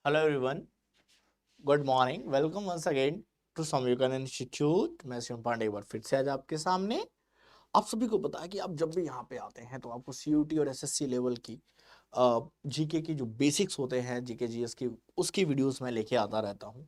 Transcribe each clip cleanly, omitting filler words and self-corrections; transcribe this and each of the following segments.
Hello everyone, good morning. Welcome once again to समयुगन institute. मैं शिव पांडे एक बार फिर से आज आपके सामने। आप सभी को पता है कि आप जब भी यहाँ पे आते हैं तो आपको सीयूटी और एसएससी लेवल की जीके की जो बेसिक्स होते हैं, जीके जीएस की, उसकी वीडियोस मैं लेके आता रहता हूँ।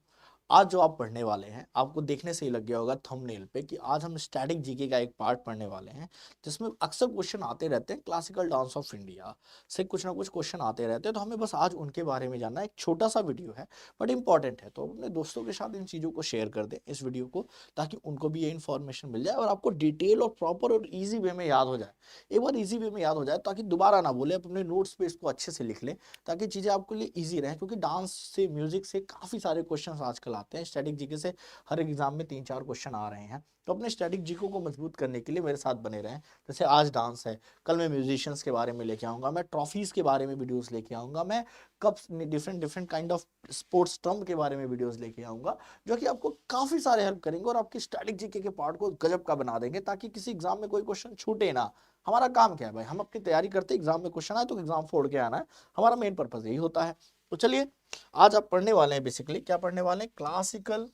आज जो आप पढ़ने वाले हैं, आपको देखने से ही लग गया होगा थंबनेल पे कि आज हम स्टैटिक जीके का एक पार्ट पढ़ने वाले हैं, जिसमें अक्सर क्वेश्चन आते रहते हैं क्लासिकल डांस ऑफ इंडिया से, कुछ ना कुछ क्वेश्चन आते रहते हैं। तो हमें बस आज उनके बारे में जानना है। एक छोटा सा वीडियो है बट इंपॉर्टेंट है, तो अपने दोस्तों के साथ इन चीज़ों को शेयर कर दें, इस वीडियो को, ताकि उनको भी ये इन्फॉर्मेशन मिल जाए और आपको डिटेल और प्रॉपर और ईजी वे में याद हो जाए। एक बार ईजी वे में याद हो जाए ताकि दोबारा ना बोले, अपने नोट्स पे इसको अच्छे से लिख लें ताकि चीज़ें आपके लिए ईजी रहे। क्योंकि डांस से, म्यूजिक से काफ़ी सारे क्वेश्चन आजकल आते हैं। स्टैटिक जीके से हर एक एग्जाम में 3-4 क्वेश्चन आ रहे हैं। तो अपने स्टैटिक जीके को मजबूत करने के लिए मेरे साथ बने रहें। जैसे आज डांस है, कल मैं म्यूजिशियंस के बारे में लेके आऊँगा, मैं ट्रॉफीज़ के बारे में वीडियोज़ लेके आऊँगा, मैं cups, different different kind of sports term के बारे में वीडियोज़ लेके आऊँगा, जो कि आपको काफ़ी सारे हेल्प करेंगे और आपकी स्टैटिक जीके के पार्ट को गजब का बना देंगे, ताकि किसी एग्जाम में कोई क्वेश्चन छूटे ना। हमारा काम क्या है भाई, हम अपनी तैयारी करते, एग्जाम में क्वेश्चन आए तो एग्जाम फोड़ के आना है। हमारा मेन पर्पज यही होता है। तो चलिए, आज आप पढ़ने वाले हैं, बेसिकली क्या पढ़ने वाले हैं, classical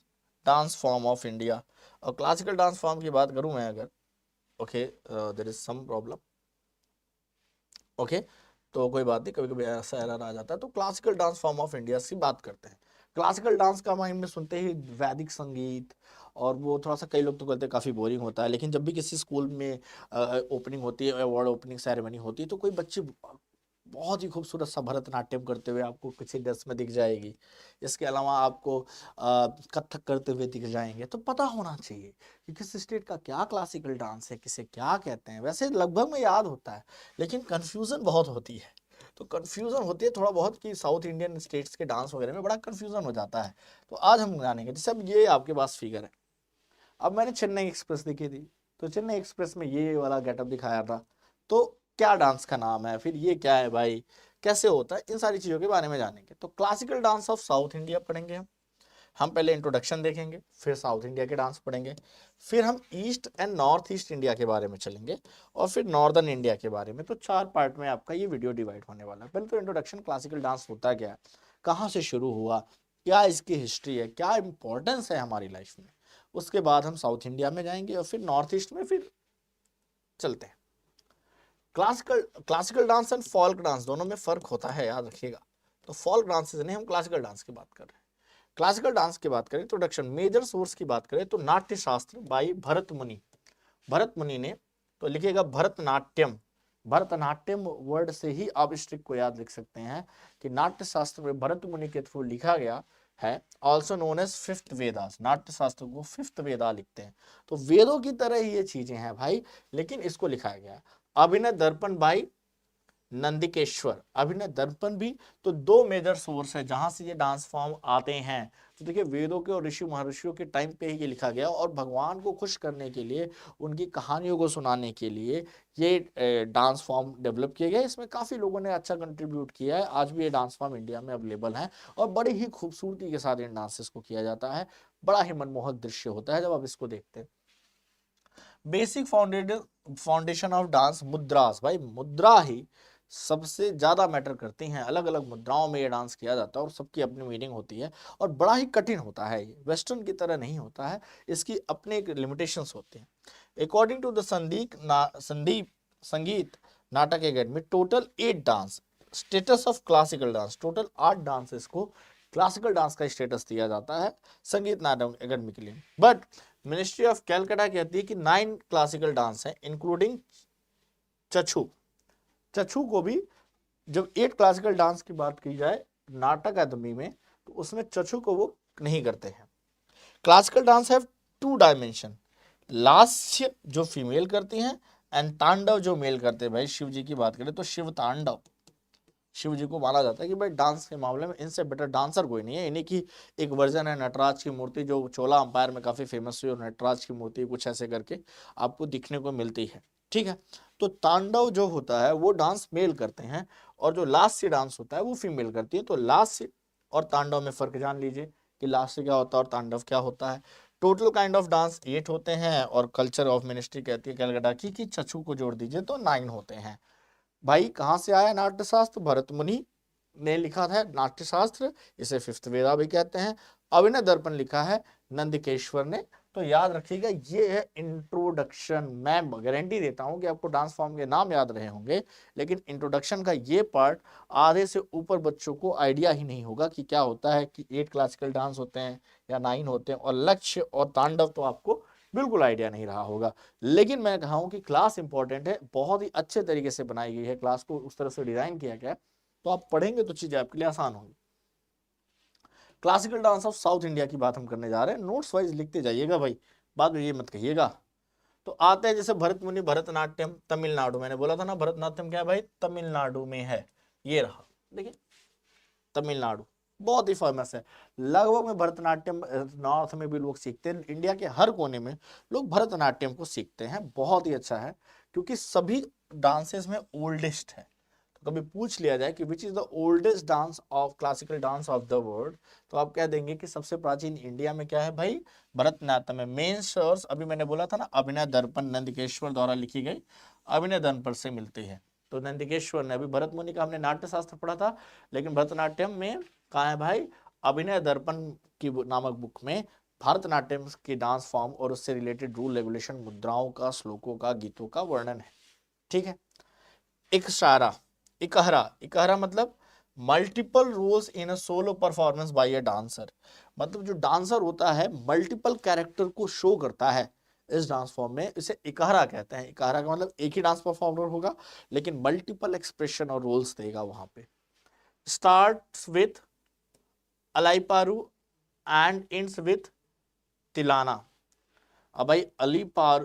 dance form of India. और क्लासिकल डांस फॉर्म की बात करूं मैं अगर, okay, there is some problem, okay, तो कोई बात नहीं, कभी कभी ऐसा एरर आ जाता है। तो classical dance form of India की बात करते हैं। क्लासिकल डांस का माइंड में सुनते ही वैदिक संगीत, और वो थोड़ा सा, कई लोग तो कहते हैं काफ़ी बोरिंग होता है, लेकिन जब भी किसी स्कूल में ओपनिंग होती है, अवार्ड ओपनिंग सेरेमनी होती है, तो कोई बच्चे बहुत ही खूबसूरत सा भरतनाट्यम करते हुए आपको किसी ड्रेस में दिख जाएगी। इसके अलावा आपको कथक करते हुए दिख जाएंगे। तो पता होना चाहिए कि किस स्टेट का क्या क्लासिकल डांस है, किसे क्या कहते हैं। वैसे लगभग में याद होता है, लेकिन कन्फ्यूज़न बहुत होती है। तो कन्फ्यूज़न होती है थोड़ा बहुत कि साउथ इंडियन स्टेट्स के डांस वगैरह में बड़ा कन्फ्यूज़न हो जाता है। तो आज हम जानेंगे। जैसे अब ये आपके पास फिगर है, अब मैंने चेन्नई एक्सप्रेस दिखी थी, तो चेन्नई एक्सप्रेस में ये वाला गेटअप दिखाया था, तो क्या डांस का नाम है, फिर ये क्या है भाई, कैसे होता है, इन सारी चीज़ों के बारे में जानेंगे। तो classical dance of south India पढ़ेंगे हम पहले इंट्रोडक्शन देखेंगे, फिर साउथ इंडिया के डांस पढ़ेंगे, फिर हम east and north east India के बारे में चलेंगे, और फिर नॉर्दर्न इंडिया के बारे में। तो 4 पार्ट में आपका ये वीडियो डिवाइड होने वाला है। पहले तो इंट्रोडक्शन, क्लासिकल डांस होता क्या है, कहाँ से शुरू हुआ, क्या इसकी हिस्ट्री है, क्या इंपॉर्टेंस है हमारी लाइफ में। उसके बाद हम साउथ इंडिया में जाएंगे और फिर नॉर्थ ईस्ट में फिर चलते हैं। Classical dance and folk dance दोनों में फर्क होता है, याद रखिएगा। तो फोल्क डांस से नहीं, हम क्लासिकल डांस की बात कर रहे हैं। क्लासिकल डांस की बात करें, इंट्रोडक्शन, मेजर सोर्स की बात करें तो नाट्य शास्त्र बाई भरत मुनि। भरत मुनि ने, तो लिखिएगा भरतनाट्यम। भरतनाट्यम वर्ड से ही आप इस ट्रिक को याद लिख सकते हैं कि नाट्य शास्त्र में भरत मुनि के थ्रू लिखा गया है। Also known as fifth Vedas, Natya Shastra को फिफ्थ वेदा लिखते हैं। तो वेदों की तरह ही ये चीजें हैं भाई, लेकिन इसको लिखा गया। अभिनय दर्पण बाई नंदिकेश्वर, अभिनय दर्पण भी। तो 2 मेजर सोर्स है जहां से ये डांस फॉर्म आते हैं। तो देखिए, वेदों के और ऋषि महर्षियों के टाइम पे ही ये लिखा गया, और भगवान को खुश करने के लिए, उनकी कहानियों को सुनाने के लिए ये डांस फॉर्म डेवलप किया गया। इसमें काफी लोगों ने अच्छा कंट्रीब्यूट किया है। आज भी ये डांस फॉर्म इंडिया में अवेलेबल है, और बड़ी ही खूबसूरती के साथ इन डांसेस को किया जाता है। बड़ा ही मनमोहक दृश्य होता है जब आप इसको देखते हैं। Basic foundation of dance, मुद्रास। भाई मुद्रा ही सबसे ज्यादा मैटर करती हैं। अलग अलग मुद्राओं में ये डांस किया जाता है और सबकी अपनी मीनिंग होती है, और बड़ा ही कठिन होता है। ये वेस्टर्न की तरह नहीं होता है, इसकी अपने एक लिमिटेशंस होते हैं। अकॉर्डिंग टू द संदीप संगीत नाटक academy, total 8 dance status of classical dance, total 8 dances को क्लासिकल डांस का स्टेटस दिया जाता है संगीत नाटक अकेडमी के लिए। बट मिनिस्ट्री ऑफ कैलकाटा कहती है कि 9 क्लासिकल डांस है, इंक्लूडिंग चछू। चछू को भी, जब 8 क्लासिकल डांस की बात की जाए नाटक अकादमी में, तो उसमें चछू को वो नहीं करते हैं। क्लासिकल डांस हैव 2 डायमेंशन, लास्य जो फीमेल करती हैं, एंड तांडव जो मेल करते हैं। भाई शिव जी की बात करें तो शिव तांडव, शिव जी को माना जाता है कि भाई डांस के मामले में इनसे बेटर डांसर कोई नहीं है। इन्हीं की एक वर्जन है नटराज की मूर्ति, जो चोला अंपायर में काफी फेमस हुई, और नटराज की मूर्ति कुछ ऐसे करके आपको दिखने को मिलती है। ठीक है, तो तांडव जो होता है वो डांस मेल करते हैं, और जो लास्य डांस होता है वो फीमेल करती है। तो लास्य और तांडव में फर्क जान लीजिए कि लास्य क्या होता है और तांडव क्या होता है। टोटल काइंड ऑफ डांस 8 होते हैं, और कल्चर ऑफ मिनिस्ट्री कहती है कलकत्ता की कि चछू को जोड़ दीजिए तो 9 होते हैं। भाई कहाँ से आया नाट्य शास्त्र, भरत मुनि ने लिखा था नाट्य शास्त्र, इसे फिफ्थ वेदा भी कहते हैं। अभिनय दर्पण लिखा है नंदिकेश्वर ने। तो याद रखिएगा ये है इंट्रोडक्शन। मैं गारंटी देता हूं कि आपको डांस फॉर्म के नाम याद रहे होंगे, लेकिन इंट्रोडक्शन का ये पार्ट आधे से ऊपर बच्चों को आइडिया ही नहीं होगा कि क्या होता है, कि 8 क्लासिकल डांस होते हैं या 9 होते हैं, और लक्ष्य और तांडव तो आपको बिल्कुल आइडिया नहीं रहा होगा। लेकिन मैं कहा हूं कि क्लास इंपॉर्टेंट है, बहुत ही अच्छे तरीके से बनाई गई है, क्लास को उस तरह से डिजाइन किया गया है, तो आप पढ़ेंगे तो चीजें आपके लिए आसान होंगी। Classical dance of south India की बात हम करने जा रहे हैं, नोट्स वाइज लिखते जाइएगा भाई, बाद में ये मत कहिएगा। तो आते हैं जैसे भरत मुनि भरतनाट्यम तमिलनाडु, मैंने बोला था ना भरतनाट्यम क्या है भाई, तमिलनाडु में है, ये रहा देखिए तमिलनाडु, बहुत ही फेमस है। लगभग में भरतनाट्यम नॉर्थ में भी लोग सीखते हैं, इंडिया के हर कोने में लोग भरतनाट्यम को सीखते हैं, बहुत ही अच्छा है, क्योंकि सभी डांसेस में ओल्डेस्ट है। तो कभी पूछ लिया जाए कि which is the oldest dance of classical dance of the world, तो आप कह देंगे कि सबसे प्राचीन इंडिया में क्या है भाई, भरतनाट्यम है। मेन सोर्स अभी मैंने बोला था ना, अभिनय दर्पण नंदिकेश्वर द्वारा लिखी गई अभिनय दर्पण से मिलती है। तो नंदिकेश्वर ने, अभी भरत मुनि का हमने नाट्य शास्त्र पढ़ा था, लेकिन भरतनाट्यम में कहा है भाई, अभिनय दर्पण की नामक बुक में भरतनाट्यम की डांस फॉर्म और उससे रिलेटेड रूल रेगुलेशन, मुद्राओं का, श्लोकों का, गीतों का वर्णन है। ठीक है। इकशारा, इकहरा, इकहरा मतलब multiple roles in a solo performance by a dancer, मतलब जो डांसर होता है मल्टीपल कैरेक्टर को शो करता है इस डांस फॉर्म में, इसे इकहरा कहते हैं। इकहरा का मतलब एक ही डांस परफॉर्मर होगा, लेकिन मल्टीपल एक्सप्रेशन और रोल्स देगा वहां पे। Starts with Alarippu and ends with Tillana. अब भाई अरिपाव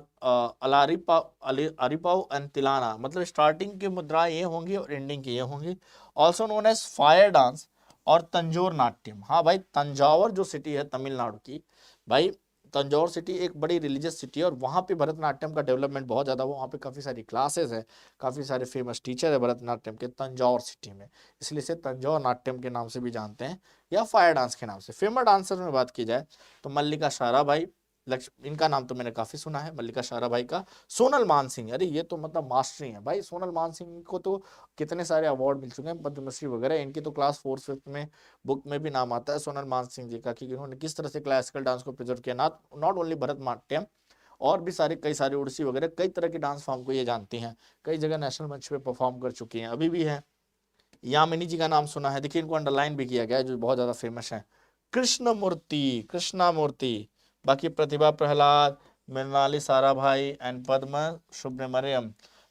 एंड तिलाना, मतलब स्टार्टिंग की मुद्रा ये होंगी और एंडिंग की ये होंगी। Also known as fire dance और तंजौर नाट्यम। हाँ भाई, तंजावर जो सिटी है तमिलनाडु की, भाई तंजौर सिटी एक बड़ी रिलीजियस सिटी है, और वहाँ पे भरतनाट्यम का डेवलपमेंट बहुत ज़्यादा, वहाँ पे काफ़ी सारी क्लासेस है, काफ़ी सारे फेमस टीचर है भरतनाट्यम के तंजौर सिटी में, इसलिए इसे तंजौर नाट्यम के नाम से भी जानते हैं, या फायर डांस के नाम से। फेमस डांसर में बात की जाए तो मल्लिका साराभाई, इनका नाम तो मैंने काफी सुना है, मल्लिका साराभाई का। सोनल मानसिंह, अरे ये तो मतलब मास्टरी है भाई, सोनल मानसिंह को तो कितने सारे अवार्ड मिल चुके हैं, पद्मश्री वगैरह, इनकी तो क्लास 4th 5th में बुक में भी नाम आता है सोनल मानसिंह जी का, कि इन्होंने किस तरह से क्लासिकल डांस को प्रिजर्व किया, नॉट ओनली भरतनाट्यम, और भी सारे कई सारे उड़ीसी वगैरह कई तरह के डांस फॉर्म को ये जानती हैं, कई जगह नेशनल मंच पे परफॉर्म कर चुकी हैं, अभी भी है। यामिनी जी का नाम सुना है, देखिए इनको अंडरलाइन भी किया गया है, जो बहुत ज्यादा फेमस है। कृष्ण मूर्ति, कृष्णा मूर्ति, बाकी प्रतिभा प्रहलाद, मृणाली साराभाई एंड पद्मा सुब्रमण्यम।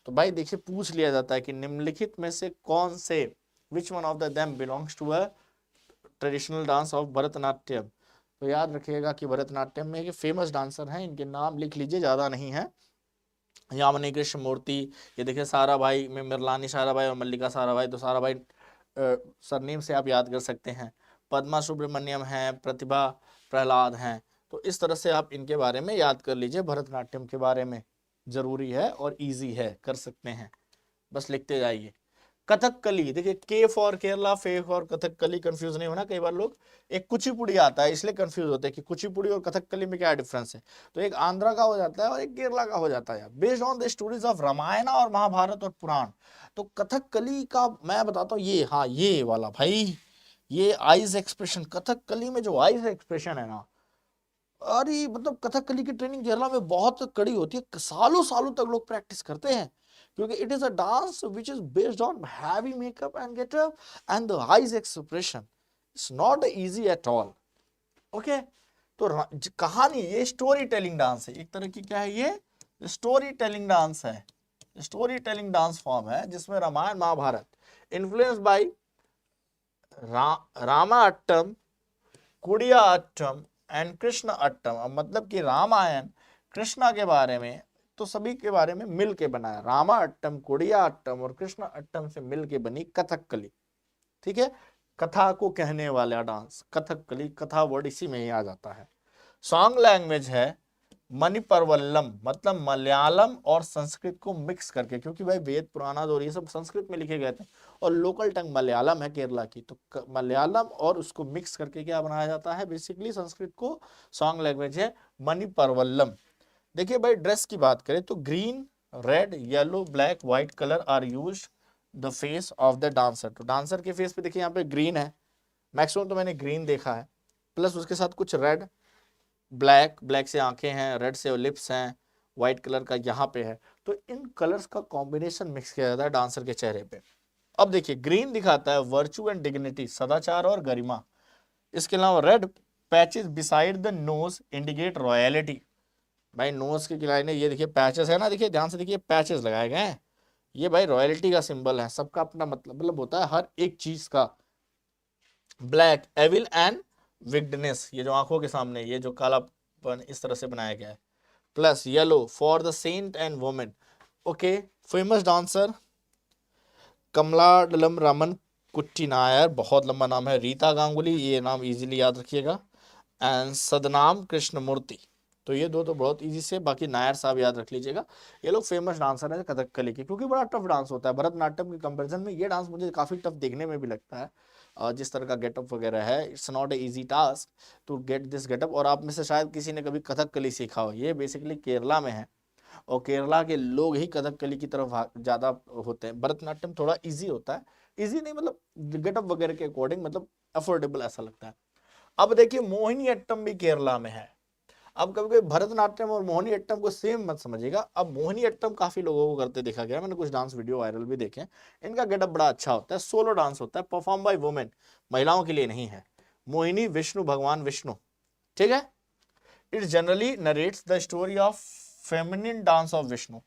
तो भाई देखिए पूछ लिया जाता है कि निम्नलिखित में से कौन से, which one of the them belongs to a traditional dance of Bharatanatyam. तो याद रखिएगा कि भरतनाट्यम में एक फेमस डांसर हैं, इनके नाम लिख लीजिए, ज्यादा नहीं है। यामिनी कृष्ण मूर्ति, ये देखिए साराभाई में मृणाली साराभाई और मल्लिका साराभाई, तो साराभाई सरनेम से आप याद कर सकते हैं। पद्मा सुब्रमण्यम है, प्रतिभा प्रहलाद हैं, तो इस तरह से आप इनके बारे में याद कर लीजिए, भरतनाट्यम के बारे में जरूरी है और इजी है, कर सकते हैं, बस लिखते जाइए। कथकली, देखिए के फॉर केरला, फे फॉर कथकली, कंफ्यूज नहीं होना, कई बार लोग, एक कुचिपुड़ी आता है इसलिए कंफ्यूज होते हैं कि कुचिपुड़ी और कथकली में क्या डिफरेंस है, तो एक आंध्रा का हो जाता है और एक केरला का हो जाता है। Based on the stories of Ramayana और महाभारत और पुराण, तो कथकली का मैं बताता हूँ, ये हाँ ये वाला भाई, ये आइज एक्सप्रेशन, कथकली में जो आइज एक्सप्रेशन है ना, अरे मतलब कथकली की ट्रेनिंग केरला में बहुत कड़ी होती है, सालों सालों तक लोग प्रैक्टिस करते हैं, क्योंकि it is a dance which is based on heavy makeup and getup and the eyes expression, it's not easy at all. Okay, तो कहानी, ये स्टोरी टेलिंग डांस है एक तरह की, क्या है ये, स्टोरी टेलिंग डांस है, स्टोरी टेलिंग डांस फॉर्म है, जिसमें रामायण महाभारत, इन्फ्लुएंस बाय रामा अट्टम, कुड़िया अट्टम एंड कृष्ण अट्टम। अब मतलब कि रामायण कृष्णा के बारे में, तो सभी के बारे में मिल के बनाया, रामा अट्टम, कुड़िया अट्टम और कृष्ण अट्टम से मिल के बनी कथकली। ठीक है, कथा को कहने वाला डांस कथकली, कथा वर्ड इसी में ही आ जाता है। सॉन्ग लैंग्वेज है मणिपरवल्लम, मतलब मलयालम और संस्कृत को मिक्स करके, क्योंकि भाई वेद पुराना और ये सब संस्कृत में लिखे गए थे, और लोकल टंग मलयालम है केरला की, तो मलयालम और उसको मिक्स करके क्या बनाया जाता है, बेसिकली संस्कृत को सॉन्ग लैंग्वेज है मणिपरवल्लम। देखिए भाई ड्रेस की बात करें तो green, red, yellow, black, white colour are used the face of the dancer. तो डांसर के फेस पे देखिए यहाँ पे ग्रीन है, मैक्सिमम तो मैंने ग्रीन देखा है, प्लस उसके साथ कुछ रेड, ब्लैक, ब्लैक से आंखें हैं, रेड से लिप्स हैं, व्हाइट कलर का यहाँ पे है। तो इन कलर्स का कॉम्बिनेशन मिक्स किया जाता है डांसर के चेहरे पे। अब देखिए ग्रीन दिखाता है वर्च्यू एंड डिग्निटी, सदाचार और गरिमा। इसके अलावा red patches beside the nose indicate royalty. भाई नोज के किनारे ये देखिए पैचेस है ना, देखिए ध्यान से देखिए पैचेस लगाए गए हैं, ये भाई रॉयल्टी का सिंबल है। सबका अपना मतलब होता है हर एक चीज का। ब्लैक एविल एंड विक्डनेस, ये जो आंखों के सामने ये जो कालापन इस तरह से बनाया गया है। Plus yellow for the saint and women. Okay, famous dancer Kalamandalam Raman Kutty Nair, बहुत लंबा नाम है। रीता गांगुली, ये नाम इजीली याद रखिएगा। एंड सदनाम कृष्णमूर्ति। तो ये दो तो बहुत इजी से, बाकी नायर साहब याद रख लीजिएगा। ये लोग फेमस डांसर है कथकली के, क्योंकि बड़ा टफ डांस होता है। भरतनाट्यम के कंपैरिजन में ये डांस मुझे काफी टफ देखने में भी लगता है। जिस तरह का गेटअप वगैरह है, it's not a easy task to get this getup. और आप में से शायद किसी ने कभी कथकली सीखा हो, ये बेसिकली केरला में है, और केरला के लोग ही कथकली की तरफ ज्यादा होते हैं। भरतनाट्यम थोड़ा इजी होता है, इजी नहीं मतलब गेटअप वगैरह के अकॉर्डिंग, मतलब अफोर्डेबल ऐसा लगता है। अब देखिए मोहिनी अट्टम भी केरला में है। अब कभी कभी भरतनाट्यम और मोहिनी अट्टम को सेम मत समझिएगा। अब मोहिनी अट्टम काफी लोगों को करते देखा गया, मैंने कुछ डांस वीडियो वायरल भी देखे हैं। इनका गेटअप बड़ा अच्छा होता है, सोलो डांस होता है, परफॉर्म बाय वुमेन, महिलाओं के लिए नहीं है। मोहिनी विष्णु, भगवान विष्णु, ठीक है। It generally narrates the story of feminine dance of Vishnu.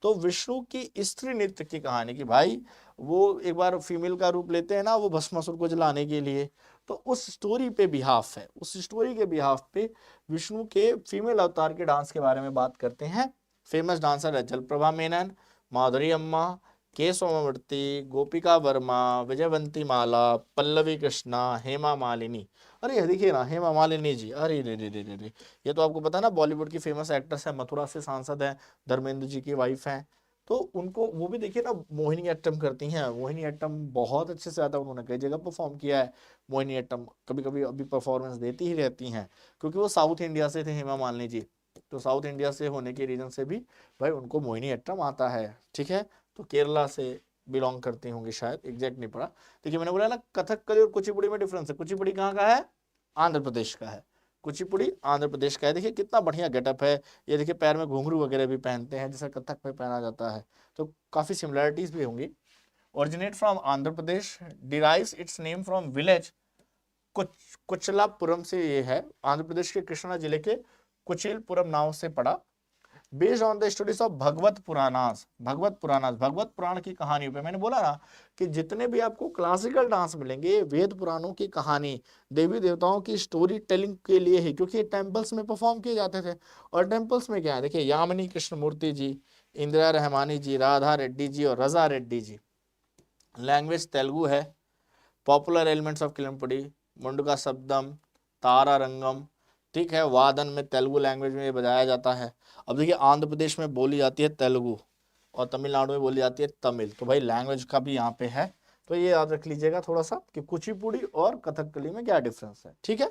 तो विष्णु की स्त्री नृत्य की कहानी की, भाई वो एक बार फीमेल का रूप लेते हैं ना वो भस्मासुर को जलाने के लिए, तो उस स्टोरी पे बिहाफ है, उस स्टोरी के बिहाफ पे विष्णु के फीमेल अवतार के डांस के बारे में बात करते हैं। फेमस डांसर है जलप्रभा मेनन, माधुरी अम्मा, के सोमवर्ती, गोपिका वर्मा, विजयवंती माला, पल्लवी कृष्णा, हेमा मालिनी। अरे ये देखिए ना हेमा मालिनी जी, अरे रे रे रे रे रे, ये तो आपको पता है ना बॉलीवुड की फेमस एक्ट्रेस है, मथुरा से सांसद है, धर्मेंद्र जी की वाइफ है। तो उनको वो भी देखिए ना मोहिनी अट्टम करती हैं। मोहिनी अट्टम बहुत अच्छे से आता है, उन्होंने कई जगह परफॉर्म किया है। मोहिनी अट्टम कभी कभी अभी परफॉर्मेंस देती ही रहती हैं, क्योंकि वो साउथ इंडिया से थे हेमा मालिनी जी। तो साउथ इंडिया से होने के रीजन से भी भाई उनको मोहिनी अट्टम आता है, ठीक है। तो केरला से बिलोंग करती होंगी शायद, एग्जैक्ट नहीं पड़ा। देखिए मैंने बोला ना कथकली और कुचिपुड़ी में डिफरेंस है। कुचिपुड़ी कहाँ का है? आंध्र प्रदेश का है। कुचिपुड़ी आंध्र प्रदेश का है। देखिए कितना बढ़िया गेटअप है, ये देखिए पैर में घुंघरू वगैरह भी पहनते हैं जैसा कथक में पहना जाता है। तो काफी सिमिलरिटीज भी होंगी। Originate from Andhra Pradesh, derives its name from village Kuchelapuram से। ये है आंध्र प्रदेश के कृष्णा जिले के कुचिलपुरम नाम से पड़ा। Based on the stories of Bhagavata Puranas, Bhagavata Puranas, Bhagavata Purana की कहानियों पे। मैंने बोला ना कि जितने भी आपको क्लासिकल डांस मिलेंगे वेद पुराणों की कहानी, देवी देवताओं की स्टोरी टेलिंग के लिए ही, क्योंकि टेम्पल्स में परफॉर्म किए जाते थे। और टेम्पल्स में क्या है, देखिए यामिनी कृष्णमूर्ति जी, इंदिरा रहमानी जी, राधा रेड्डी जी और रजा रेड्डी जी। लैंग्वेज तेलुगु है। पॉपुलर एलिमेंट्स ऑफ किलमपुड़ी, मुंडका शब्दम, तारा रंगम, ठीक है। वादन में तेलुगु लैंग्वेज में ये बजाया जाता है। अब देखिए आंध्र प्रदेश में बोली जाती है तेलुगु और तमिलनाडु में बोली जाती है तमिल। तो भाई लैंग्वेज का भी यहाँ पे है, तो ये याद रख लीजिएगा थोड़ा सा कि कुचिपुड़ी और कथकली में क्या डिफरेंस है, ठीक है।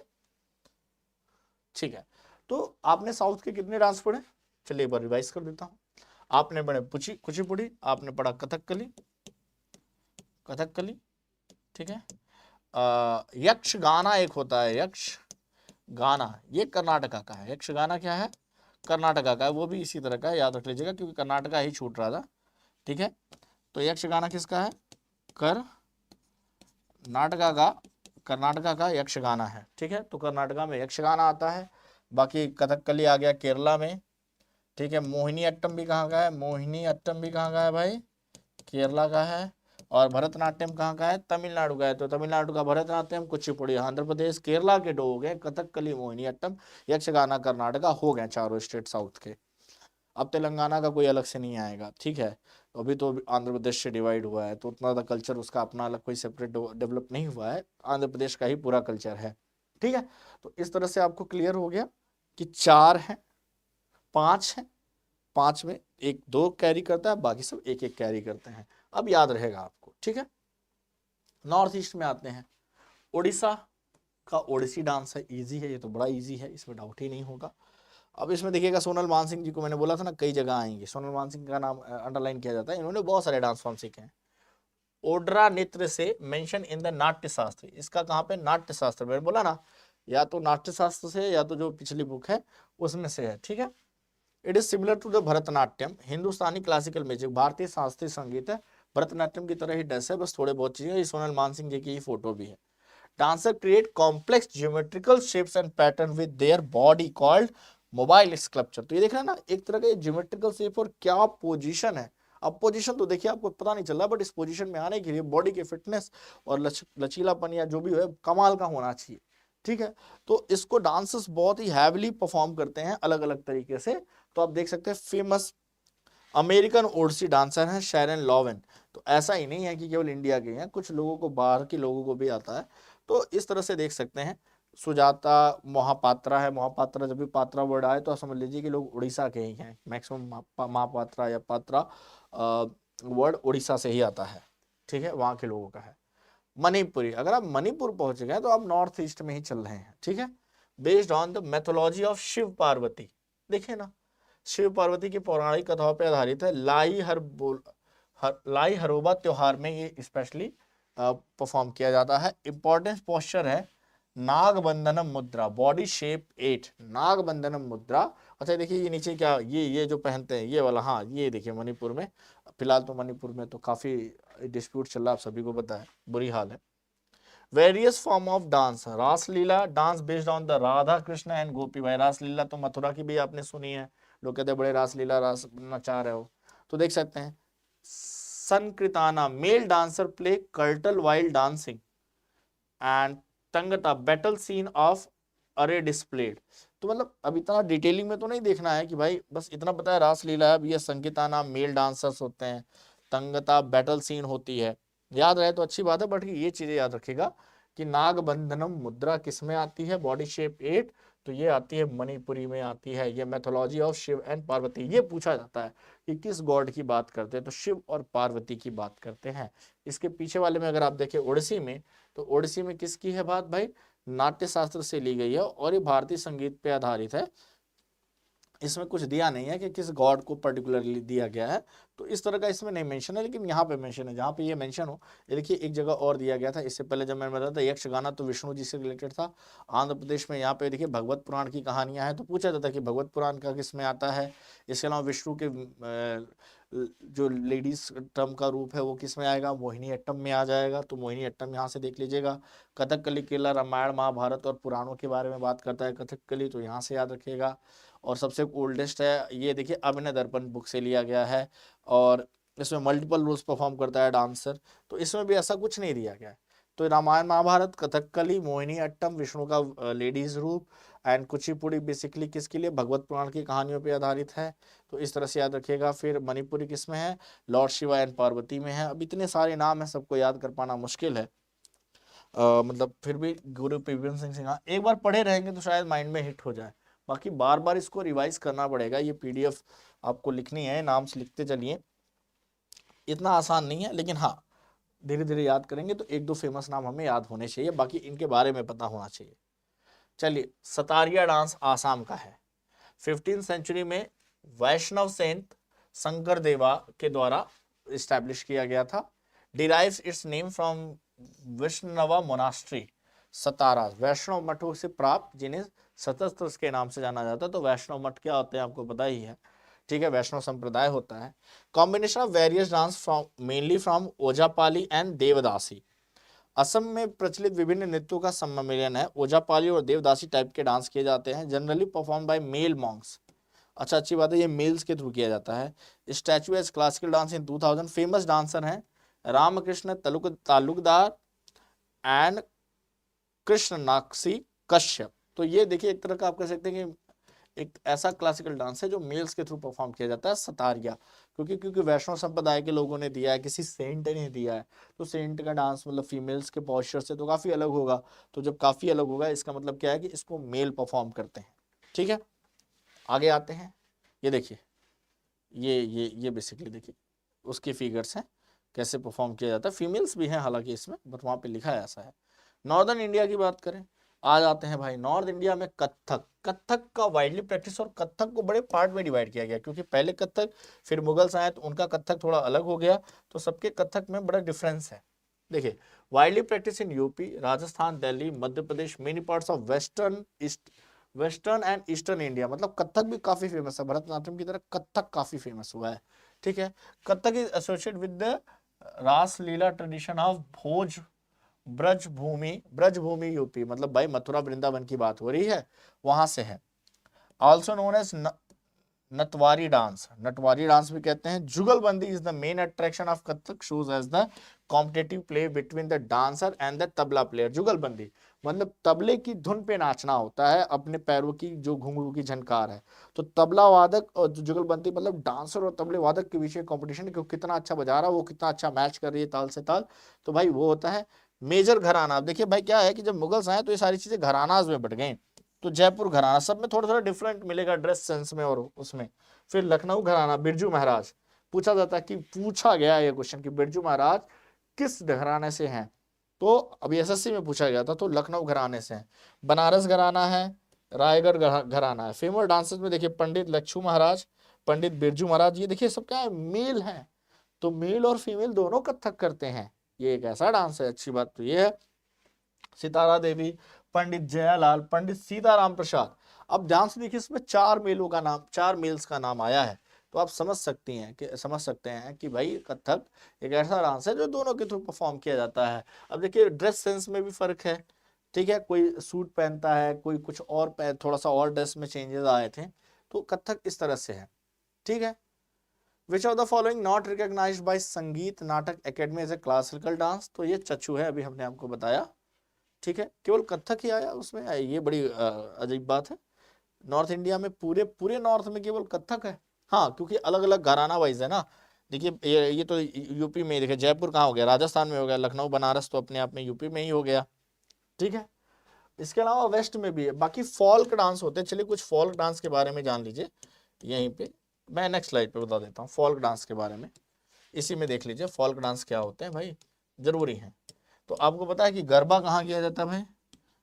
ठीक है, तो आपने साउथ के कितने डांस पढ़े? चलिए एक बार रिवाइज कर देता हूँ। आपने पढ़े कुचिपुड़ी, आपने पढ़ा कथकली, कथकली, ठीक है। यक्ष गाना एक होता है, यक्ष गाना, ये कर्नाटका का है। यक्ष गाना क्या है? कर्नाटका का है, वो भी इसी तरह का है, याद रख लीजिएगा क्योंकि कर्नाटका ही छूट रहा था, ठीक है। तो यक्ष गाना किसका है? कर्नाटका का यक्ष गाना है, ठीक है। तो कर्नाटका में यक्ष गाना आता है। बाकी कथकली आ गया केरला में, ठीक है। मोहिनी अट्टम भी कहाँ का है? मोहिनी अट्टम भी कहाँ का है भाई? केरला का है। और भरतनाट्यम कहाँ का है? तमिलनाडु का है। तो तमिलनाडु का भरतनाट्यम, कुचिपुड़ी आंध्र प्रदेश, केरला के दो हो गए, कथकली, मोहिनी अट्टम, यक्षगाना कर्नाटका, हो गए चारों स्टेट साउथ के। अब तेलंगाना का कोई अलग से नहीं आएगा, ठीक है। अभी तो आंध्र प्रदेश से डिवाइड हुआ है, तो उतना ज़्यादा कल्चर उसका अपना अलग कोई सेपरेट डेवलप नहीं हुआ है। आंध्र प्रदेश का ही पूरा कल्चर है, ठीक है। तो इस तरह से आपको क्लियर हो गया कि 4 हैं, 5 हैं, 5 में एक 2 कैरी करता है, बाकी सब एक एक कैरी करते हैं। अब याद रहेगा आपको, ठीक है। नॉर्थ ईस्ट में आते हैं। उड़ीसा का ओडिसी डांस है, इजी है, ये तो बड़ा इजी है, इसमें डाउट ही नहीं होगा। अब इसमें देखिएगा सोनल मानसिंह जी को मैंने बोला था ना कई जगह आएंगे, सोनल मानसिंह का नाम अंडरलाइन किया जाता है, इन्होंने बहुत सारे डांस फॉर्म सीखे हैं। ओड्रा नृत्य से मेंशन इन द नाट्य शास्त्र। इसका कहाँ पे, नाट्य शास्त्र, मैंने बोला ना, या तो नाट्य शास्त्र से या तो जो पिछली बुक है उसमें से है, ठीक है। It is similar to the Bharatanatyam, Hindustani classical music, भारतीय शास्त्रीय संगीत है, भरतनाट्यम की तरह ही डस है, बस थोड़े बहुत चीजें। सोनल मानसिंह जी की फोटो भी है। Dancer create complex geometrical shapes and pattern with their body called mobile sculpture. तो ये देख रहे हैं ना, एक तरह का ज्योमेट्रिकल शेप और क्या पोजीशन है। अब पोजीशन तो देखिए आपको पता नहीं चल रहा, बट इस पोजीशन में आने के लिए बॉडी के फिटनेस और लचीलापन या जो भी है कमाल का होना चाहिए, ठीक है। तो इसको डांसर्स बहुत ही हैवीली परफॉर्म करते हैं अलग अलग तरीके से। तो आप देख सकते हैं फेमस अमेरिकन ओडिसी डांसर हैं शैरन लॉवेन। तो ऐसा ही नहीं है कि केवल इंडिया के हैं, कुछ लोगों को, बाहर के लोगों को भी आता है। तो इस तरह से देख सकते हैं। सुजाता महापात्रा है, महापात्रा, जब भी पात्रा वर्ड आए तो आप समझ लीजिए कि लोग उड़ीसा के ही हैं। मैक्सिमम महापात्रा या पात्रा वर्ड उड़ीसा से ही आता है, ठीक है, वहां के लोगों का है। मणिपुरी, अगर आप मणिपुर पहुंच गए तो आप नॉर्थ ईस्ट में ही चल रहे हैं, ठीक है। Based on the mythology of Shiva Parvati, देखिए ना, शिव पार्वती की पौराणिक कथाओं पर आधारित है। लाई हरोबा त्योहार में ये स्पेशली परफॉर्म किया जाता है। इंपॉर्टेंट पोस्चर है नागबंधनम मुद्रा, बॉडी शेप 8, नागबंधनम मुद्रा। अच्छा देखिए ये नीचे क्या, ये जो पहनते हैं ये वाला, हाँ ये देखिए मणिपुर में, फिलहाल तो मणिपुर में तो काफी डिस्प्यूट चल रहा है, आप सभी को पता है, बुरी हाल है। Various form of dance, Raslila dance based on the Radha Krishna and gopi. भाई रासलीला तो मथुरा की भी आपने सुनी है, लोग कहते हैं बड़े रासलीला रास नचा रहे हो। तो देख सकते हैं Sankirtana, male dancer play kartal while dancing and तंगता बैटल सीन ऑफ अरे डिस्प्लेड। तो मतलब अब इतना डिटेलिंग में तो नहीं देखना है कि भाई, बस इतना पता है रासलीला है, ये संकीर्ताना मेल डांसर्स होते हैं, तंगता बैटल सीन होती है, याद रहे तो अच्छी बात है। बट ये चीजें याद रखेगा कि नागबंधनम मुद्रा किस में आती है, बॉडी शेप 8, तो ये आती है मणिपुरी में आती है। ये mythology of Shiva and Parvati, ये पूछा जाता है कि किस गॉड की बात करते हैं, तो शिव और पार्वती की बात करते हैं। इसके पीछे वाले में अगर आप देखें ओडिसी में, तो ओडिसी में किसकी है बात भाई, नाट्य शास्त्र से ली गई है और ये भारतीय संगीत पे आधारित है। इसमें कुछ दिया नहीं है कि किस गॉड को पर्टिकुलरली दिया गया है, तो इस तरह का इसमें नहीं मेंशन है, लेकिन यहाँ पे मेंशन है। जहाँ पे ये मेंशन हो, ये देखिए एक जगह और दिया गया था इससे पहले जब मैंने बताया था यक्षगाना, तो विष्णु जी से रिलेटेड था। आंध्र प्रदेश में यहाँ पे देखिए भगवत पुराण की कहानियां हैं, तो पूछा जाता है कि भगवत पुराण का किस में आता है। इसके अलावा विष्णु के जो लेडीज टर्म का रूप है वो किस में आएगा, मोहिनी अट्टम में आ जाएगा, तो मोहिनी अट्टम यहाँ से देख लीजिएगा। कथकली केरला रामायण महाभारत और पुराणों के बारे में बात करता है कथकली, तो यहाँ से याद रखिएगा। और सबसे ओल्डेस्ट है ये देखिए अभिनय दर्पण बुक से लिया गया है, और इसमें मल्टीपल रोल्स परफॉर्म करता है डांसर, तो इसमें भी ऐसा कुछ नहीं दिया गया है। तो रामायण महाभारत, कथकली, मोहिनी अट्टम, विष्णु का लेडीज रूप एंड कुचिपुड़ी बेसिकली किसके लिए, भगवत पुराण की कहानियों पर आधारित है, तो इस तरह से याद रखिएगा। फिर मणिपुरी किस में है, लॉर्ड शिवा एंड पार्वती में है। अब इतने सारे नाम है, सबको याद कर पाना मुश्किल है, मतलब फिर भी गुरु पीवीएम सिंह एक बार पढ़े रहेंगे तो शायद माइंड में हिट हो जाए। बाकी बार बार इसको रिवाइज करना पड़ेगा। ये पीडीएफ आपको लिखनी है, नाम से लिखते चलिए, इतना आसान नहीं है, लेकिन हाँ धीरे धीरे याद करेंगे तो एक दो फेमस नाम हमें याद होने चाहिए, बाकी इनके बारे में पता होना चाहिए। चलिए, सतारिया डांस आसाम का है। 15th सेंचुरी में वैष्णव सेंट शंकर देवा के द्वारा इस्टेब्लिश किया गया था। Derives its name from Vaishnava monastery Satra, वैष्णव मठों से प्राप्त, जिन्हें सतस्त्र के नाम से जाना जाता है। तो वैष्णव मठ क्या होते हैं आपको पता ही है, ठीक है, वैष्णव संप्रदाय होता है। Combination of various dance from mainly from Ojapali and Devadasi. Assam में प्रचलित विभिन्न नृत्यों का सम्मिलन है। ओजापाली और देवदासी टाइप के डांस किए जाते हैं, generally perform by male monks. अच्छा, अच्छी बात है, ये मेल्स के थ्रू किया जाता है। Status as classical dance in 2000। Famous dancer हैं रामकृष्ण तालुकदार एंड कृष्णनाक्षी कश्यप। तो ये देखिए एक तरह का आप कह सकते हैं कि एक ऐसा क्लासिकल डांस है जो मेल्स के थ्रू परफॉर्म किया जाता है, सतारिया। क्योंकि वैष्णव संप्रदाय के लोगों ने दिया है, किसी सेंट ने दिया है, तो सेंट का डांस मतलब फीमेल्स के पॉस्चर से तो काफी अलग होगा। तो जब काफी अलग होगा इसका मतलब क्या है कि इसको मेल परफॉर्म करते हैं, ठीक है। आगे आते हैं, ये देखिए ये बेसिकली देखिए उसके फिगर्स हैं, कैसे परफॉर्म किया जाता है। फीमेल्स भी हैं हालांकि इसमें, बट वहाँ पे लिखा है ऐसा है। नॉर्दर्न इंडिया की बात करें, आ जाते हैं भाई नॉर्थ इंडिया में कथक। कथक का वाइडली प्रैक्टिस, और कथक को बड़े पार्ट में डिवाइड किया गया, क्योंकि पहले कथक, फिर मुगल्स आए तो उनका कथक थोड़ा अलग हो गया, तो सबके कथक में बड़ा डिफरेंस है। देखिए, widely practice in UP, Rajasthan, Delhi, Madhya Pradesh, many parts of western and eastern India. मतलब कथक भी काफी फेमस है, भरतनाट्यम की तरह कथक काफी फेमस हुआ है। ठीक है, Kathak is associated with the Ras Lila tradition of भोज ब्रजभूमि यूपी, मतलब भाई मथुरा वृंदावन की बात हो रही है, वहां से है। Also known as Natwari dance, Natwari dance भी कहते हैं। Jugalbandi is the main attraction of Kathak, shows as the competitive play between the dancer and the tabla player. Jugalbandi मतलब तबले की धुन पे नाचना होता है, अपने पैरों की जो घुंघरू की झनकार है। तो तबला वादक और जुगलबंदी मतलब डांसर और तबले वादक के बीच कंपटीशन, कि कितना अच्छा बजा रहा है, वो कितना अच्छा मैच कर रही है ताल से ताल। तो भाई वो होता है मेजर घराना। देखिए भाई क्या है कि जब मुगल्स आए तो ये सारी चीजें घरानाज में बढ़ गई। तो जयपुर घराना, सब में थोड़ा थोड़ा डिफरेंट मिलेगा ड्रेस सेंस में और उसमें। फिर लखनऊ घराना, बिरजू महाराज, पूछा जाता है कि पूछा गया ये क्वेश्चन कि बिरजू महाराज किस घराने से हैं, तो अभी एसएससी में पूछा गया था, तो लखनऊ घराने से हैं। बनारस घराना है, रायगढ़ घराना है। फेमस डांसर्स में देखिए पंडित लच्छू महाराज, पंडित बिरजू महाराज, ये देखिए सब क्या है, मेल है। तो मेल और फीमेल दोनों कथक करते हैं, ये एक ऐसा डांस है। अच्छी बात तो ये है। सितारा देवी, पंडित जयालाल, पंडित सीताराम प्रसाद। अब ध्यान से देखिए, इसमें चार मेल्स का नाम आया है। तो आप समझ सकते हैं कि भाई कथक एक ऐसा डांस है जो दोनों के थ्रू परफॉर्म किया जाता है। अब देखिए ड्रेस सेंस में भी फर्क है। ठीक है, कोई सूट पहनता है, कोई कुछ और थोड़ा सा और ड्रेस में चेंजेस आए थे। तो कथक इस तरह से है। ठीक है, which of the following not recognised by Sangeet Natak academy as a classical dance. तो ये चच्चू है, अभी हमने आपको बताया। ठीक है, केवल कथक ही आया उसमें, ये बड़ी अजीब बात है। नॉर्थ इंडिया में पूरे पूरे नॉर्थ में केवल कथक है। हाँ, क्योंकि अलग अलग घराना वाइज है ना। देखिए ये तो यूपी में ही, देखिए जयपुर कहाँ हो गया, राजस्थान में हो गया, लखनऊ बनारस तो अपने आप में यूपी में ही हो गया। ठीक है, इसके अलावा वेस्ट में भी है। बाकी फॉल्क डांस होते हैं, चलिए कुछ फॉल्क डांस के बारे में जान लीजिए यहीं पे। मैं नेक्स्ट स्लाइड पे बता देता हूँ फॉल्क डांस के बारे में। इसी में देख लीजिए फॉल्क डांस क्या होते हैं भाई, जरूरी है। तो आपको पता है कि गरबा कहाँ किया जाता है भाई?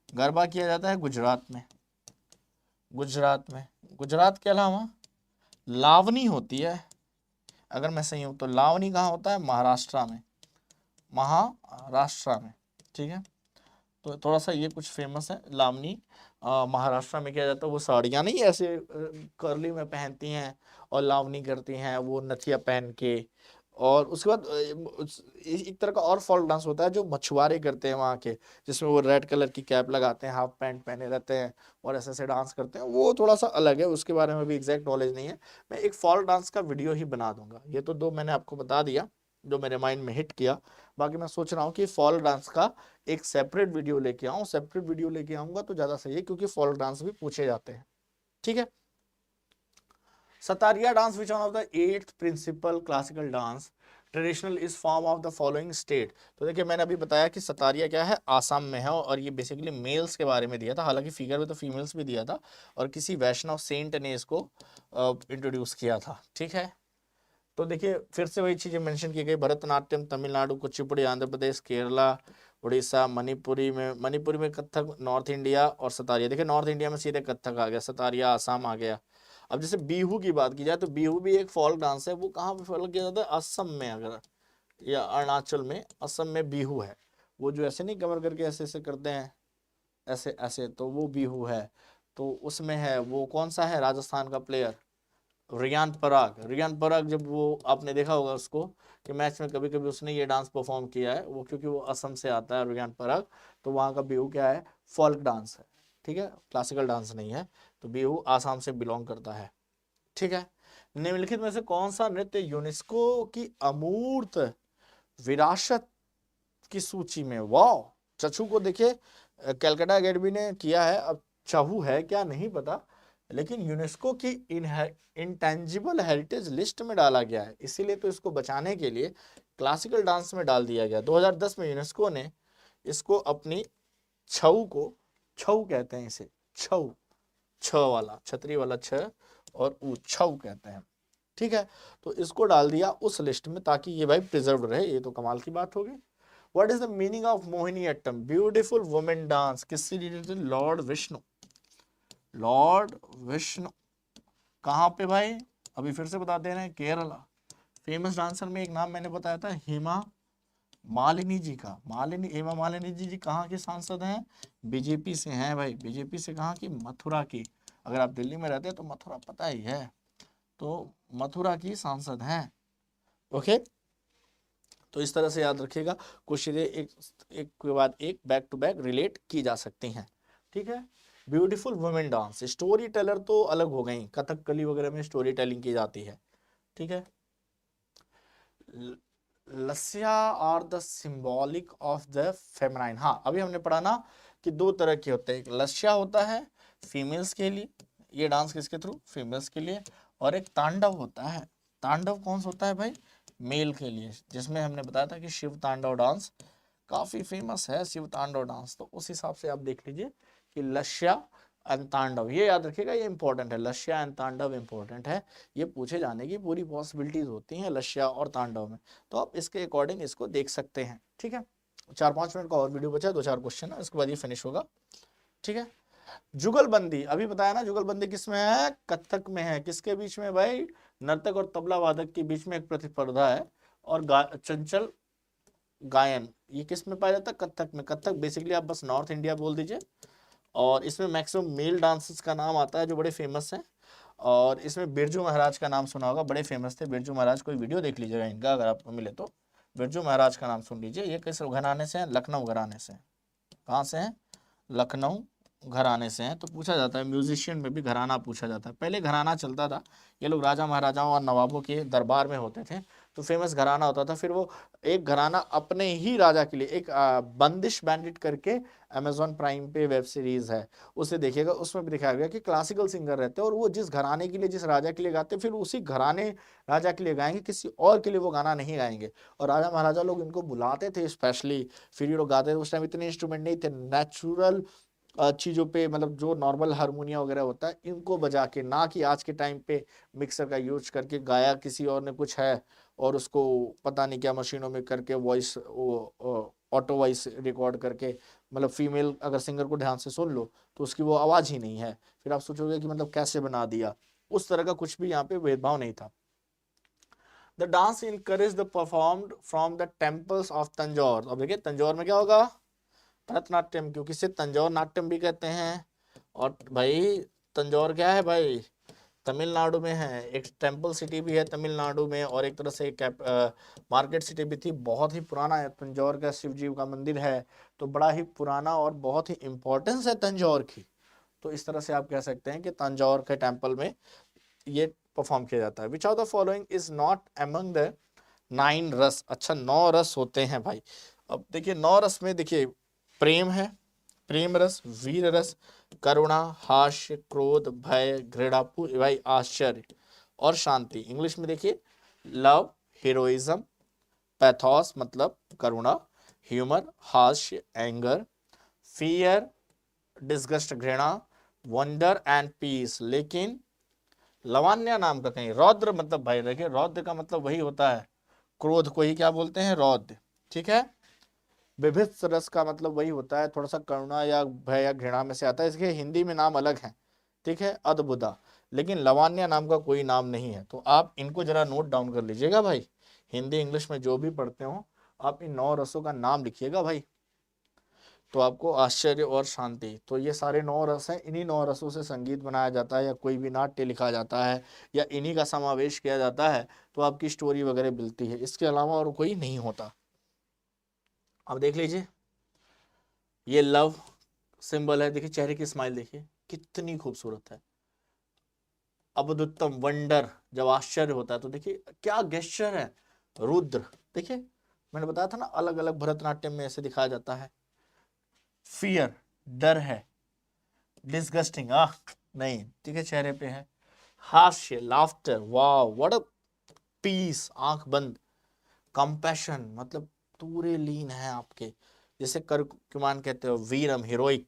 गरबा किया जाता है गुजरात में। गुजरात के अलावा लावनी होती है, अगर मैं सही हूं तो लावनी कहाँ होता है? महाराष्ट्र में, ठीक है, तो थोड़ा सा ये कुछ फेमस है लावनी। महाराष्ट्र में किया जाता है। वो साड़ियाँ नहीं ऐसे कर्ली में पहनती हैं और लावनी करती हैं, वो नथिया पहन के। और उसके बाद एक तरह का और फॉल्क डांस होता है जो मछुआरे करते हैं वहाँ के, जिसमें वो रेड कलर की कैप लगाते हैं, हाफ पैंट पहने रहते हैं और ऐसे ऐसे डांस करते हैं। वो थोड़ा सा अलग है, उसके बारे में भी एग्जैक्ट नॉलेज नहीं है। मैं एक फॉल्क डांस का वीडियो ही बना दूंगा। ये तो दो मैंने आपको बता दिया जो मेरे माइंड में हिट किया। बाकी मैं सोच रहा हूँ कि फॉल्क डांस का एक सेपरेट वीडियो लेके आऊँ। सेपरेट वीडियो लेके आऊंगा तो ज्यादा सही है, क्योंकि फॉल्क डांस भी पूछे जाते हैं। ठीक है, Sattriya dance which one of the 8th principal classical dance traditional is form of the following state. तो देखिए मैंने अभी बताया कि सतारिया क्या है, आसाम में है, और ये बेसिकली मेल्स के बारे में दिया था, हालांकि फिगर में तो फीमेल्स भी दिया था, और किसी वैष्णव सेंट ने इसको इंट्रोड्यूस किया था। ठीक है, तो देखिए फिर से वही चीजें मेंशन की गई, भरतनाट्यम तमिलनाडु, कुचिपुड़ी आंध्र प्रदेश, केरला, उड़ीसा, मणिपुरी में कथक नॉर्थ इंडिया, और सतारिया देखिए नॉर्थ इंडिया में सीधे कथक आ गया, सतारिया आसाम आ गया। अब जैसे बिहू की बात की जाए तो बिहू भी एक फॉल्क डांस है। वो कहाँ पे फॉलो किया जाता है? असम में, अगर या अरुणाचल में, असम में बिहू है। वो जो ऐसे नहीं कमर करके ऐसे ऐसे करते हैं, ऐसे ऐसे, तो वो बिहू है। तो उसमें है वो कौन सा है, राजस्थान का प्लेयर रियान पराग। जब वो आपने देखा होगा उसको कि मैच में कभी कभी उसने ये डांस परफॉर्म किया है, वो क्योंकि वो असम से आता है रियान पराग। तो वहाँ का बिहू क्या है? फॉल्क डांस है। ठीक है, क्लासिकल डांस नहीं है। तो बिहू आसाम से बिलोंग करता है। ठीक है, निम्नलिखित में से कौन सा नृत्य यूनेस्को की अमूर्त विरासत की सूची में? वाह, चचू को देखिए कैलकाटा अकेडमी ने किया है। अब चाहू है क्या नहीं पता, लेकिन यूनेस्को की इंटेंजिबल हेरिटेज लिस्ट में डाला गया है, इसीलिए तो इसको बचाने के लिए क्लासिकल डांस में डाल दिया गया। 2010 में यूनेस्को ने इसको अपनी छऊ कहते हैं इसे, छऊ, छ वाला, छतरी वाला छ, और छऊ कहते हैं। ठीक है, तो इसको डाल दिया उस लिस्ट में ताकि ये भाई प्रिजर्व रहे। ये तो कमाल की बात होगी। What is the meaning of Mohiniyattam? Beautiful women dance. किससे related? Lord Vishnu. Lord Vishnu कहाँ पे भाई? अभी फिर से बता दे रहे हैं, केरला। फेमस डांसर में एक नाम मैंने बताया था, हेमा मालिनी जी का। मालिनी, हेमा मालिनी जी कहाँ के सांसद हैं? बीजेपी से हैं भाई। बीजेपी से कहाँ की? मथुरा की। अगर आप दिल्ली में रहते हैं तो मथुरा पता ही है, तो मथुरा की सांसद हैं। ओके, तो इस तरह से याद रखिएगा, क्वेश्चन एक एक के बाद एक बैक टू बैक रिलेट की जा सकती हैं। ठीक है। Beautiful women dance. Story teller तो अलग हो गई, कथकली वगैरह में स्टोरी टेलिंग की जाती है। ठीक है। Lasya are the symbolic of the feminine. हाँ, अभी हमने पढ़ा ना कि दो तरह के होते हैं। एक लस्या होता है फीमेल्स के लिए, ये डांस किसके थ्रू? फीमेल्स के लिए। और एक तांडव होता है। तांडव कौन सा होता है भाई? मेल के लिए, जिसमें हमने बताया था कि शिव तांडव डांस काफी फेमस है। शिव तांडव डांस, तो उस हिसाब से आप देख लीजिए कि लस्या एंड तांडव, ये याद रखिएगा, ये इंपॉर्टेंट है। लस्या एंड तांडव इंपॉर्टेंट है, ये पूछे जाने की पूरी पॉसिबिलिटीज होती हैं लस्या और तांडव में, तो आप इसके अकॉर्डिंग इसको देख सकते हैं। ठीक है। 4-5 मिनट का और वीडियो बचा है, 2-4 क्वेश्चन है, इसके बाद ये फिनिश होगा। ठीक है। जुगलबंदी, अभी बताया ना, जुगलबंदी किसमें है? कथक में है। किसके बीच में भाई? नर्तक और तबला वादक के बीच में एक प्रतिस्पर्धा है। और चंचल गायन, ये किस में पाया जाता है? कथक में। कथक बेसिकली आप बस नॉर्थ इंडिया बोल दीजिए। और इसमें मैक्सिमम मेल डांसर्स का नाम आता है जो बड़े फेमस हैं। और इसमें बिरजू महाराज का नाम सुना होगा, बड़े फेमस थे बिरजू महाराज। कोई वीडियो देख लीजिएगा इनका अगर आपको मिले तो। बिरजू महाराज का नाम सुन लीजिए। ये किस घराने से हैं? लखनऊ घराने से। कहाँ से हैं? लखनऊ घराने से हैं। तो पूछा जाता है, म्यूजिशियन में भी घराना पूछा जाता है। पहले घराना चलता था, ये लोग राजा महाराजाओं और नवाबों के दरबार में होते थे, तो फेमस घराना होता था। फिर वो एक घराना अपने ही राजा के लिए, एक बंदिश बैंडिट करके अमेजॉन प्राइम पे वेब सीरीज है, उसे देखिएगा। उसमें भी दिखाया गया कि क्लासिकल सिंगर रहते हैं और वो जिस घराने के लिए, जिस राजा के लिए गाते हैं, फिर उसी घराने राजा के लिए गाएंगे, किसी और के लिए वो गाना नहीं गाएंगे। और राजा महाराजा लोग इनको बुलाते थे स्पेशली, फिर ये लोग गाते थे। उस टाइम इतने इंस्ट्रूमेंट नहीं थे, नेचुरल चीज़ों पे, मतलब जो नॉर्मल हारमोनिया वगैरह होता है, इनको बजा के, ना कि आज के टाइम पे मिक्सर का यूज करके गाया किसी और ने कुछ है और उसको पता नहीं क्या मशीनों में करके वॉइस, ऑटो वॉइस रिकॉर्ड करके, मतलब फीमेल अगर सिंगर को ध्यान से सुन लो तो उसकी वो आवाज़ ही नहीं है, फिर आप सोचोगे कि मतलब कैसे बना दिया। उस तरह का कुछ भी यहाँ पे भेदभाव नहीं था। The dance encourage the performed from the temples of Tanjore. अब देखिए तंजौर में क्या होगा? भरतनाट्यम, क्योंकि इसे तंजौर नाट्यम भी कहते हैं। और भाई तंजौर क्या है भाई? तमिलनाडु में है। एक टेम्पल सिटी भी है तमिलनाडु में, और एक तरह से मार्केट सिटी भी थी। बहुत ही पुराना है तंजौर का, शिव जी का मंदिर है, तो बड़ा ही पुराना और बहुत ही इंपॉर्टेंस है तंजौर की। तो इस तरह से आप कह सकते हैं कि तंजौर के टेम्पल में ये परफॉर्म किया जाता है। Which of the following is not among the 9 रस? अच्छा, 9 रस होते हैं भाई। अब देखिए 9 रस में देखिए, प्रेम है, प्रेम रस, वीर रस, करुणा, हास्य, क्रोध, भय, घृणा, भाई आश्चर्य और शांति। इंग्लिश में देखिए, लव, हीरोइज्म, पैथोस मतलब करुणा, ह्यूमर, हास्य, एंगर, फियर, डिस्गस्ट घृणा, वंडर एंड पीस। लेकिन लवान्या नाम का कहीं रौद्र मतलब, भाई देखिए रौद्र का मतलब वही होता है, क्रोध को ही क्या बोलते हैं? रौद्र। ठीक है। विभिन्न रस का मतलब वही होता है, थोड़ा सा करुणा या भय या घृणा में से आता है। इसके हिंदी में नाम अलग है। ठीक है, अद्भुता। लेकिन लवान्या नाम का कोई नाम नहीं है। तो आप इनको जरा नोट डाउन कर लीजिएगा भाई, हिंदी इंग्लिश में जो भी पढ़ते हो आप इन 9 रसों का नाम लिखिएगा भाई, तो आपको आश्चर्य और शांति, तो ये सारे 9 रस हैं। इन्हीं 9 रसों से संगीत बनाया जाता है, या कोई भी नाट्य लिखा जाता है, या इन्हीं का समावेश किया जाता है, तो आपकी स्टोरी वगैरह मिलती है। इसके अलावा और कोई नहीं होता। अब देख लीजिए, ये लव सिंबल है, देखिए चेहरे की स्माइल देखिए कितनी खूबसूरत है। अद्भुतम, वंडर, जब आश्चर्य होता है तो देखिए क्या गेस्चर है। रुद्र, देखिए मैंने बताया था ना, अलग अलग भरतनाट्यम में ऐसे दिखाया जाता है। फियर, डर है। डिस्गस्टिंग, नहीं, ठीक है, चेहरे पे है। हास्य, लाफ्टर, वाह व्हाट अ पीस, आंख बंद। कंपैशन मतलब पूरे लीन है आपके, जैसे कर्कुमान कहते हो, वीरम, हीरोइक,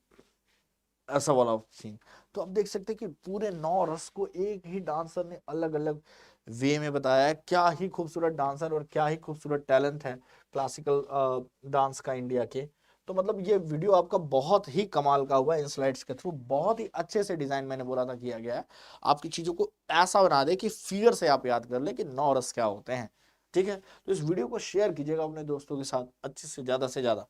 ऐसा वाला सीन। तो आप देख सकते हैं कि पूरे 9 रस को एक ही डांसर ने अलग अलग वे में बताया है। क्या ही खूबसूरत डांसर और क्या ही खूबसूरत टैलेंट है क्लासिकल डांस का इंडिया के। तो मतलब ये वीडियो आपका बहुत ही कमाल का हुआ है, इन स्लाइड्स के थ्रू बहुत ही अच्छे से डिजाइन मैंने बोला था किया गया है, आपकी चीजों को ऐसा बना दे कि फिगर से आप याद कर ले कि 9 रस क्या होते हैं। ठीक है, तो इस वीडियो को शेयर कीजिएगा अपने दोस्तों के साथ अच्छे से ज्यादा।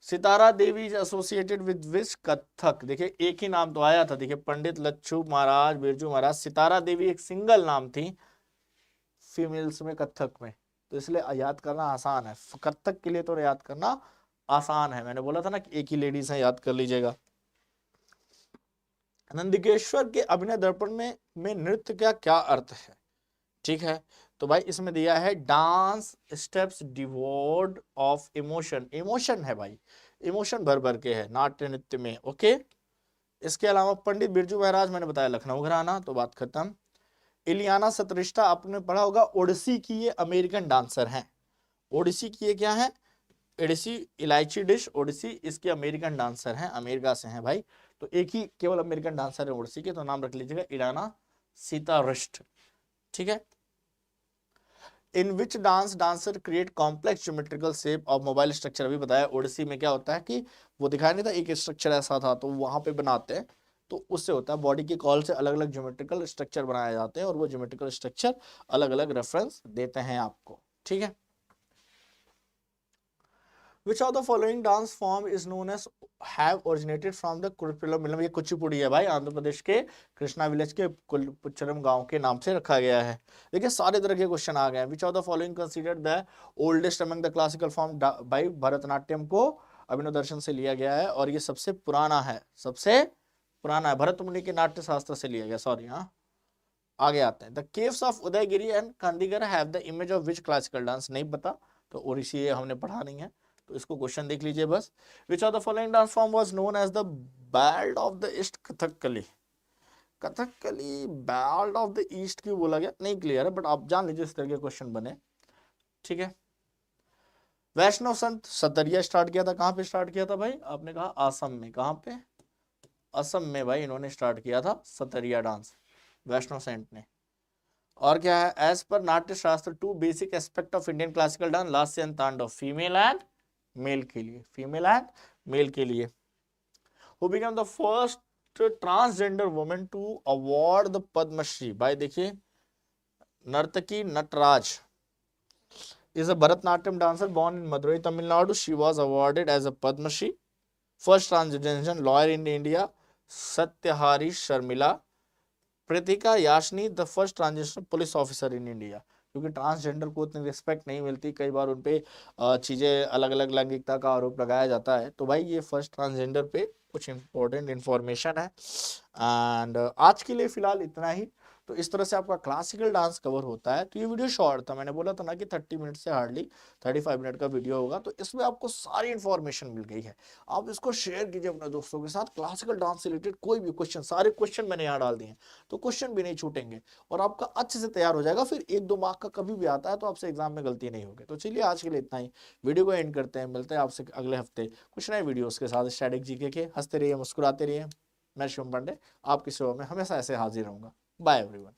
Sitara Devi is associated with which Kathak, देखिए एक ही नाम तो आया था, देखिए पंडित लच्छू महाराज, बिरजू महाराज। सितारा देवी एक सिंगल नाम थी फीमेल्स में कथक में, तो इसलिए याद करना आसान है। कथक के लिए तो याद करना आसान है, मैंने बोला था ना कि एक ही लेडीज है, याद कर लीजिएगा। नंदिकेश्वर के अभिनय दर्पण में नृत्य का क्या अर्थ है? ठीक है, तो भाई इसमें दिया है डांस स्टेप्स डिवोर्ड ऑफ इमोशन, इमोशन है भाई, इमोशन भर भर के है नाट्य नृत्य में। ओके, इसके अलावा पंडित बिरजू महाराज मैंने बताया लखनऊ घराना, तो बात खत्म। इलियाना सतरिष्टा आपने पढ़ा होगा, ओडिसी की ये अमेरिकन डांसर हैं। ओडिसी की ये क्या है? ओडिसी इलायची डिश, ओडिसी इसके अमेरिकन डांसर हैं, अमेरिका से हैं भाई। तो एक ही केवल अमेरिकन डांसर है ओडिसी के, तो नाम रख लीजिएगा इलियाना सीतारिष्ट। ठीक है। In which dance dancer create complex geometrical shape of mobile structure, अभी बताया ओडिसी में क्या होता है कि वो दिखाया नहीं था, एक स्ट्रक्चर ऐसा था तो वहां पे बनाते हैं, तो उससे होता है बॉडी के कॉल से अलग अलग ज्योमेट्रिकल स्ट्रक्चर बनाए जाते हैं और वो ज्योमेट्रिकल स्ट्रक्चर अलग अलग रेफरेंस देते हैं आपको। ठीक है। Which of the following dance form is known as have originated from the curriculum, मतलब ये कुचिपुड़ी है भाई, आंध्र प्रदेश के कृष्णा विलेज के पुच्चरम गांव के नाम से रखा गया है। देखिए सारे तरह के क्वेश्चन आ गए हैं। Which of the following considered the oldest among the classical form, भाई भरतनाट्यम को अभिनव दर्शन से लिया गया है और ये सबसे पुराना है, सबसे पुराना है, भरत मुनि के नाट्य शास्त्र से लिया गया। सॉरी, हाँ आगे आते हैं। The caves of Udayagiri and Khandagiri have the image of which classical dance, नहीं पता तो ओडिसी ये हमने पढ़ा नहीं है, तो इसको क्वेश्चन देख लीजिए बस। Which of the following dance form was known as the ballad of the east, Kathakali. Kathakali ballad of the east क्यों बोला गया नहीं क्लियर है, बट आप जान लीजिए इस तरह के क्वेश्चन बने। ठीक है। वैष्णव संत सतरिया स्टार्ट किया था, कहां पे स्टार्ट किया था भाई? आपने कहा असम में, कहां पे? असम में भाई इन्होंने स्टार्ट किया था सतरिया डांस, वैष्णव सेंट ने। और क्या है? As per Natya Shastra two basic aspect of Indian classical dance, lasya and tandava, female and male के लिए, फीमेल एंड मेल के लिए। Who become the first transgender women to award the Padma, भाई देखिए Nartaki Natraj is a Bharatnatyam dancer born in Madurai, Tamil Nadu. She was awarded as a Padma Shri. First transgender lawyer in India, Satyahari Sharmila. Pritika Yashni, the first transgender police officer in India. क्योंकि transgender को उतनी respect नहीं मिलती, कई बार उनपे चीजें अलग अलग लैंगिकता का आरोप लगाया जाता है, तो भाई ये फर्स्ट ट्रांसजेंडर पे कुछ इंपॉर्टेंट इंफॉर्मेशन है। एंड आज के लिए फिलहाल इतना ही। तो इस तरह से आपका क्लासिकल डांस कवर होता है। तो ये वीडियो शॉर्ट था, मैंने बोला था ना कि 30 मिनट से हार्डली 35 मिनट का वीडियो होगा, तो इसमें आपको सारी इंफॉर्मेशन मिल गई है। आप इसको शेयर कीजिए अपने दोस्तों के साथ। क्लासिकल डांस से रिलेटेड कोई भी क्वेश्चन, सारे क्वेश्चन मैंने यहाँ डाल दिए हैं, तो क्वेश्चन भी नहीं छूटेंगे और आपका अच्छे से तैयार हो जाएगा। फिर 1-2 मार्क का कभी भी आता है तो आपसे एग्जाम में गलती नहीं होगी। तो चलिए आज के लिए इतना ही, वीडियो को एंड करते हैं, मिलते हैं आपसे अगले हफ्ते कुछ नए वीडियोस के साथ। स्टैटिक जीके के हंसते रहिए, मुस्कुराते रहिए। मैं शिवम पांडे आपकी सेवा में हमेशा ऐसे हाजिर रहूंगा। Bye everyone.